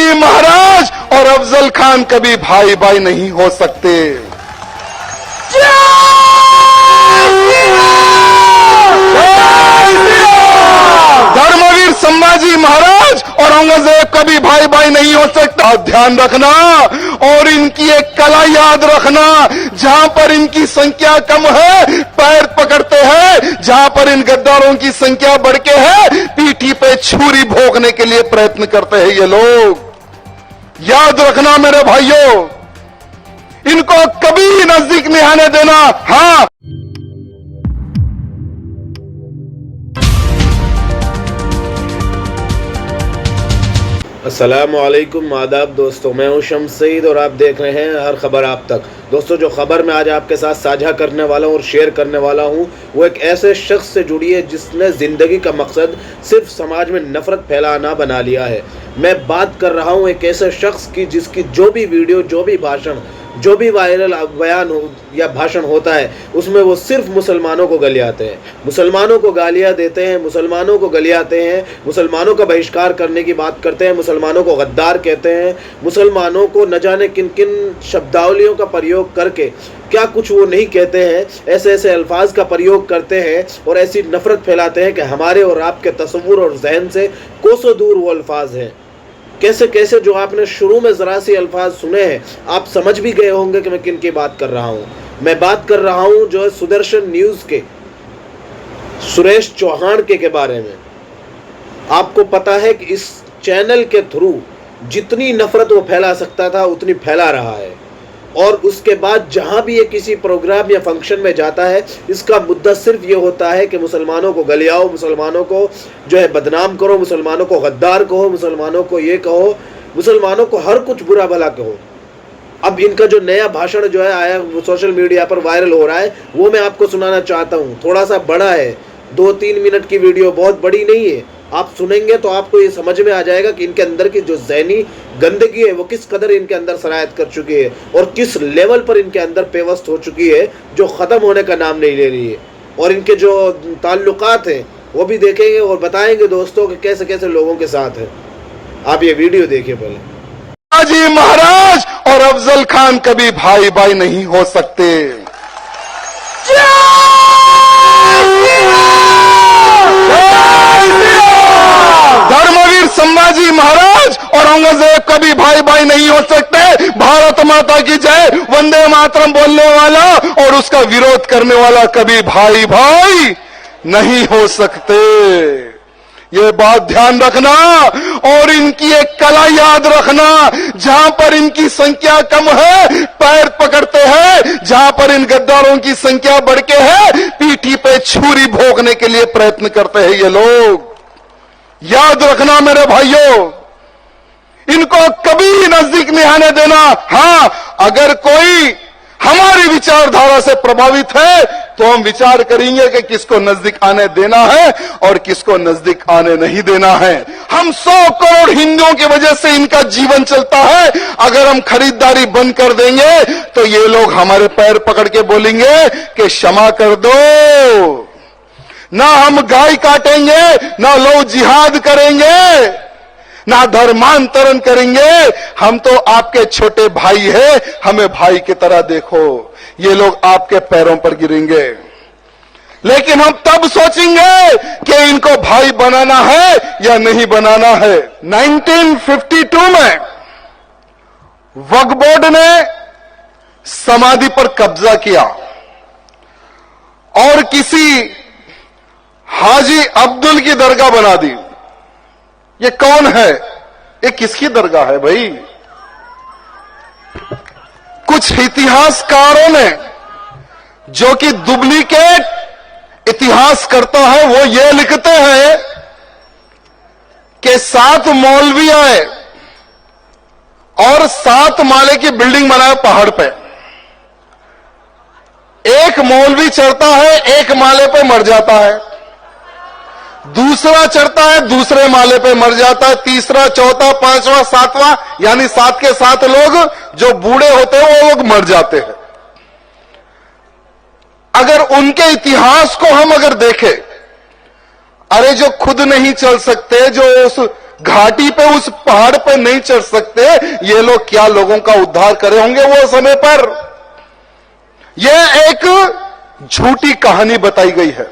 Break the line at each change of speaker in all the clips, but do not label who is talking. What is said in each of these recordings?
शिवाजी महाराज और अफजल खान कभी भाई भाई नहीं हो सकते। धर्मवीर संभाजी महाराज और औरंगजेब कभी भाई भाई नहीं हो सकता। ध्यान रखना और इनकी एक कला याद रखना, जहां पर इनकी संख्या कम है पैर पकड़ते हैं, जहां पर इन गद्दारों की संख्या बढ़ के है पीठी पे छुरी भोंकने के लिए प्रयत्न करते हैं ये लोग। याद रखना मेरे भाइयों, इनको कभी नजदीक नहीं आने देना। हाँ,
अस्सलामुअलैकुम, आदाब दोस्तों, मैं हूं शम्स सईद और आप देख रहे हैं हर खबर आप तक। दोस्तों, जो खबर मैं आज आपके साथ साझा करने वाला हूं और शेयर करने वाला हूं वो एक ऐसे शख्स से जुड़ी है जिसने ज़िंदगी का मकसद सिर्फ समाज में नफ़रत फैलाना बना लिया है। मैं बात कर रहा हूं एक ऐसे शख्स की जिसकी जो भी वीडियो, जो भी भाषण, जो भी वायरल बयान हो या भाषण होता है उसमें वो सिर्फ मुसलमानों को गलियाते हैं, मुसलमानों को गालियाँ देते हैं, मुसलमानों को गलियाते हैं, मुसलमानों का बहिष्कार करने की बात करते हैं, मुसलमानों को गद्दार कहते हैं, मुसलमानों को न जाने किन किन शब्दावलियों का प्रयोग करके क्या कुछ वो नहीं कहते हैं, ऐसे ऐसे अल्फाज का प्रयोग करते हैं और ऐसी नफरत फैलाते हैं कि हमारे और आपके तसव्वुर और जहन से कोसों दूर वो अल्फाज हैं। कैसे कैसे जो आपने शुरू में ज़रा सी अल्फाज सुने हैं आप समझ भी गए होंगे कि मैं किन की बात कर रहा हूँ। मैं बात कर रहा हूँ जो है सुदर्शन न्यूज़ के सुरेश चौहान के बारे में। आपको पता है कि इस चैनल के थ्रू जितनी नफ़रत वो फैला सकता था उतनी फैला रहा है और उसके बाद जहाँ भी ये किसी प्रोग्राम या फंक्शन में जाता है इसका मुद्दा सिर्फ ये होता है कि मुसलमानों को गलियाओ, मुसलमानों को जो है बदनाम करो, मुसलमानों को गद्दार कहो, मुसलमानों को ये कहो, मुसलमानों को हर कुछ बुरा भला कहो। अब इनका जो नया भाषण जो है आया सोशल मीडिया पर वायरल हो रहा है वो मैं आपको सुनाना चाहता हूँ। थोड़ा सा बड़ा है, 2-3 मिनट की वीडियो, बहुत बड़ी नहीं है। आप सुनेंगे तो आपको ये समझ में आ जाएगा कि इनके अंदर की जो ज़हनी गंदगी है वो किस कदर इनके अंदर सरायत कर चुकी है और किस लेवल पर इनके अंदर पेवस्त हो चुकी है जो ख़त्म होने का नाम नहीं ले रही है। और इनके जो ताल्लुकात हैं वो भी देखेंगे और बताएंगे दोस्तों कि कैसे कैसे लोगों के साथ है। आप ये वीडियो देखिए पहले।
शिवाजी महाराज और अफजल खान कभी भाई भाई नहीं हो सकते। धर्मवीर संभाजी महाराज और औरंगजेब कभी भाई भाई नहीं हो सकते। भारत माता की जय, वंदे मातरम बोलने वाला और उसका विरोध करने वाला कभी भाई भाई नहीं हो सकते। ये बात ध्यान रखना और इनकी एक कला याद रखना, जहां पर इनकी संख्या कम है पैर पकड़ते हैं, जहां पर इन गद्दारों की संख्या बढ़ के है पीठी पे छुरी भोंकने के लिए प्रयत्न करते हैं ये लोग। याद रखना मेरे भाइयों, इनको कभी नजदीक नहीं आने देना। हाँ, अगर कोई हमारी विचारधारा से प्रभावित है तो हम विचार करेंगे कि किसको नजदीक आने देना है और किसको नजदीक आने नहीं देना है। हम 100 करोड़ हिंदुओं की वजह से इनका जीवन चलता है। अगर हम खरीदारी बंद कर देंगे तो ये लोग हमारे पैर पकड़ के बोलेंगे कि क्षमा कर दो। ना हम गाय काटेंगे, ना लोग जिहाद करेंगे, ना धर्मांतरण करेंगे। हम तो आपके छोटे भाई हैं, हमें भाई की तरह देखो। ये लोग आपके पैरों पर गिरेंगे, लेकिन हम तब सोचेंगे कि इनको भाई बनाना है या नहीं बनाना है। 1952 में वक्फ बोर्ड ने समाधि पर कब्जा किया और किसी हाजी अब्दुल की दरगाह बना दी। ये कौन है? ये किसकी दरगाह है भाई? कुछ इतिहासकारों ने, जो कि डुप्लीकेट इतिहास करता है, वो ये लिखते हैं कि 7 मौलवी आए और 7 माले की बिल्डिंग बनाए पहाड़ पे। एक मौलवी चढ़ता है, एक माले पे मर जाता है, दूसरा चढ़ता है, दूसरे माले पे मर जाता है, तीसरा, चौथा, 5वां, 7वां, यानी 7 के 7 लोग जो बूढ़े होते हैं वो लोग मर जाते हैं। अगर उनके इतिहास को हम अगर देखें, अरे जो खुद नहीं चल सकते, जो उस घाटी पे उस पहाड़ पे नहीं चढ़ सकते, ये लोग क्या लोगों का उद्धार करे होंगे वो समय पर। यह एक झूठी कहानी बताई गई है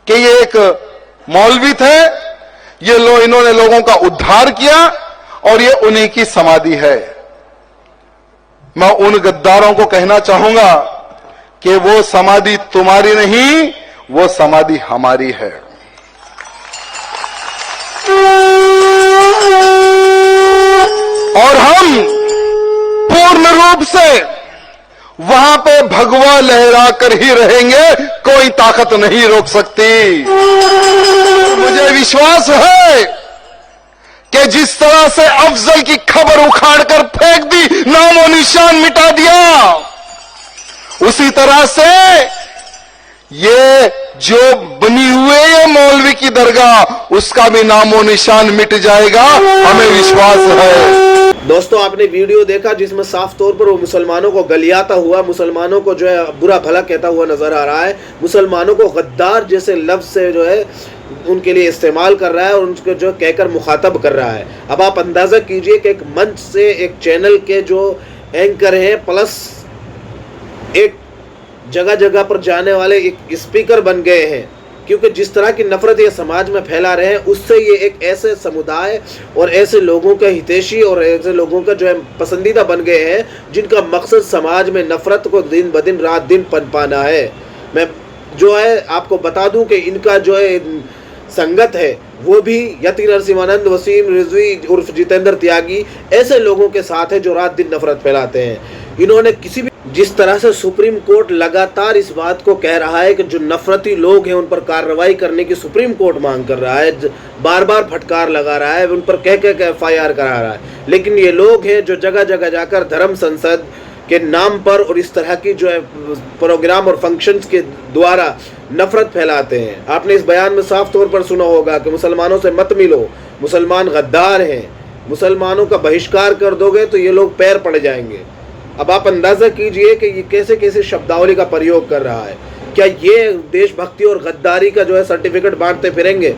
कि ये एक मौलवी थे, इन्होंने लोगों का उद्धार किया और ये उन्हीं की समाधि है। मैं उन गद्दारों को कहना चाहूंगा कि वो समाधि तुम्हारी नहीं, वो समाधि हमारी है। और हम पूर्ण रूप से वहां पे भगवा लहरा कर ही रहेंगे, कोई ताकत नहीं रोक सकती। मुझे विश्वास है कि जिस तरह से अफजल की खबर उखाड़कर फेंक दी, नामो निशान मिटा दिया, उसी तरह से ये जो बनी हुए ये मौलवी की दरगाह, उसका भी नामो निशान मिट जाएगा, हमें विश्वास है।
दोस्तों, आपने वीडियो देखा जिसमें साफ तौर पर वो मुसलमानों को गलियाता हुआ, मुसलमानों को जो है बुरा भला कहता हुआ नजर आ रहा है, मुसलमानों को गद्दार जैसे लफ्ज से जो है उनके लिए इस्तेमाल कर रहा है और उनको जो कहकर मुखातब कर रहा है। अब आप अंदाजा कीजिए कि एक मंच से एक चैनल के जो एंकर हैं प्लस एक जगह जगह पर जाने वाले एक स्पीकर बन गए हैं, क्योंकि जिस तरह की नफरत ये समाज में फैला रहे हैं, उससे ये एक ऐसे समुदाय और ऐसे लोगों का हितैषी और ऐसे लोगों का जो है पसंदीदा बन गए हैं जिनका मकसद समाज में नफरत को दिन ब दिन रात दिन पनपाना है। मैं जो है आपको बता दूं कि इनका जो है संगत है वो भी यति नरसिंहानंद, वसीम रिजवी उर्फ जितेंद्र त्यागी ऐसे लोगों के साथ है जो रात दिन नफरत फैलाते हैं। इन्होंने किसी भी जिस तरह से सुप्रीम कोर्ट लगातार इस बात को कह रहा है कि जो नफरती लोग हैं उन पर कार्रवाई करने की सुप्रीम कोर्ट मांग कर रहा है, बार बार फटकार लगा रहा है, उन पर कह FIR करा रहा है, लेकिन ये लोग हैं जो जगह जगह जाकर धर्म संसद के नाम पर और इस तरह की जो है प्रोग्राम और फंक्शंस के द्वारा नफरत फैलाते हैं। आपने इस बयान में साफ तौर पर सुना होगा कि मुसलमानों से मत मिलो, मुसलमान गद्दार हैं, मुसलमानों का बहिष्कार कर दोगे तो ये लोग पैर पड़ जाएंगे। अब आप अंदाजा कीजिए कि ये कैसे कैसे शब्दावली का प्रयोग कर रहा है। क्या ये देशभक्ति और गद्दारी का जो है सर्टिफिकेट बांटते फिरेंगे,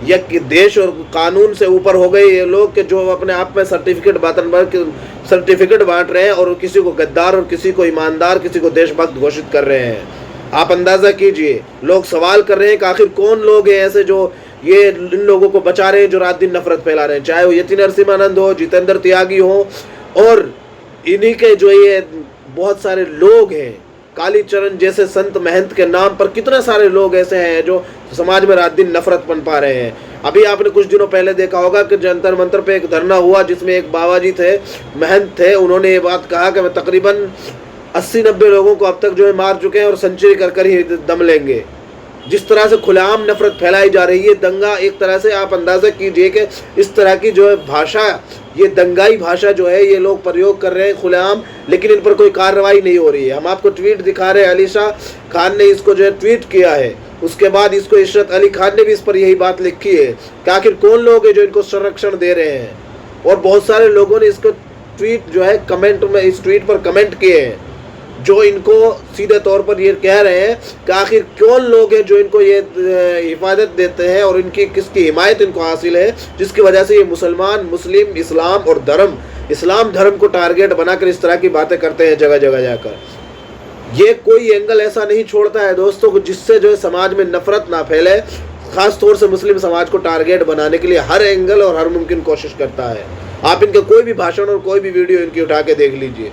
या कि देश और कानून से ऊपर हो गए ये लोग कि जो अपने आप में सर्टिफिकेट बांट रहे हैं और किसी को गद्दार और किसी को ईमानदार, किसी को देशभक्त घोषित कर रहे हैं। आप अंदाजा कीजिए, लोग सवाल कर रहे हैं कि आखिर कौन लोग हैं ऐसे जो ये इन लोगों को बचा रहे हैं जो रात दिन नफरत फैला रहे हैं, चाहे वो यति नरसिंहानंद हो, जितेंद्र त्यागी हो, और इन्हीं के जो ये बहुत सारे लोग हैं, कालीचरण जैसे संत महंत के नाम पर कितने सारे लोग ऐसे हैं जो समाज में रात दिन नफरत पनपा रहे हैं। अभी आपने कुछ दिनों पहले देखा होगा कि जंतर मंतर पे एक धरना हुआ जिसमें एक बाबा जी थे, महंत थे, उन्होंने ये बात कहा कि मैं तकरीबन 80-90 लोगों को अब तक जो है मार चुके हैं और सेंचुरी कर ही दम लेंगे। जिस तरह से खुलेआम नफरत फैलाई जा रही है, दंगा, एक तरह से आप अंदाजा कीजिए कि इस तरह की जो है भाषा, ये दंगाई भाषा जो है ये लोग प्रयोग कर रहे हैं खुलेआम, लेकिन इन पर कोई कार्रवाई नहीं हो रही है। हम आपको ट्वीट दिखा रहे हैं, अलीशा खान ने इसको जो है ट्वीट किया है, उसके बाद इसको इशरत अली खान ने भी इस पर यही बात लिखी है कि आखिर कौन लोग हैं जो इनको संरक्षण दे रहे हैं, और बहुत सारे लोगों ने इसको ट्वीट जो है कमेंट में इस ट्वीट पर कमेंट किए हैं जो इनको सीधे तौर पर ये कह रहे हैं कि आखिर कौन लोग हैं जो इनको ये हिफाजत देते हैं और इनकी किसकी हिमायत इनको हासिल है, जिसकी वजह से ये मुसलमान, मुस्लिम, इस्लाम और इस्लाम धर्म को टारगेट बनाकर इस तरह की बातें करते हैं जगह जगह जाकर। ये कोई एंगल ऐसा नहीं छोड़ता है दोस्तों जिससे जो है समाज में नफरत ना फैले, खास तौर से मुस्लिम समाज को टारगेट बनाने के लिए हर एंगल और हर मुमकिन कोशिश करता है। आप इनका कोई भी भाषण और कोई भी वीडियो इनकी उठा के देख लीजिए,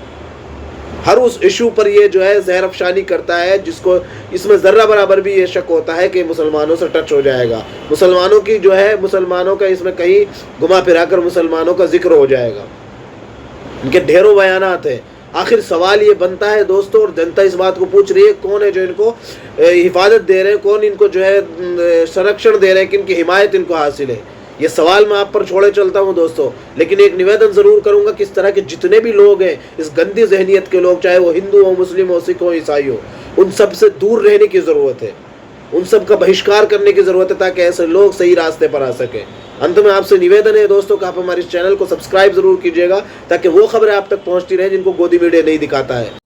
हर उस इशू पर ये जो है जहर अफशानी करता है जिसको इसमें ज़र्रा बराबर भी ये शक होता है कि मुसलमानों से टच हो जाएगा, मुसलमानों की जो है मुसलमानों का इसमें कहीं घुमा फिराकर मुसलमानों का जिक्र हो जाएगा। इनके ढेरों बयानात हैं। आखिर सवाल ये बनता है दोस्तों, और जनता इस बात को पूछ रही है, कौन है जो इनको हिफाजत दे रहे हैं, कौन इनको जो है संरक्षण दे रहे हैं, किनकी हिमायत इनको हासिल है। ये सवाल मैं आप पर छोड़े चलता हूं दोस्तों, लेकिन एक निवेदन ज़रूर करूंगा कि इस तरह के जितने भी लोग हैं, इस गंदी जहनीत के लोग, चाहे वो हिंदू हो, मुस्लिम हो, सिख हो, ईसाई हो, उन सब से दूर रहने की ज़रूरत है, उन सब का बहिष्कार करने की ज़रूरत है ताकि ऐसे लोग सही रास्ते पर आ सकें। अंत में आपसे निवेदन है दोस्तों कि आप हमारे इस चैनल को सब्सक्राइब ज़रूर कीजिएगा ताकि वो खबरें आप तक पहुँचती रहें जिनको गोदी मीडिया नहीं दिखाता है।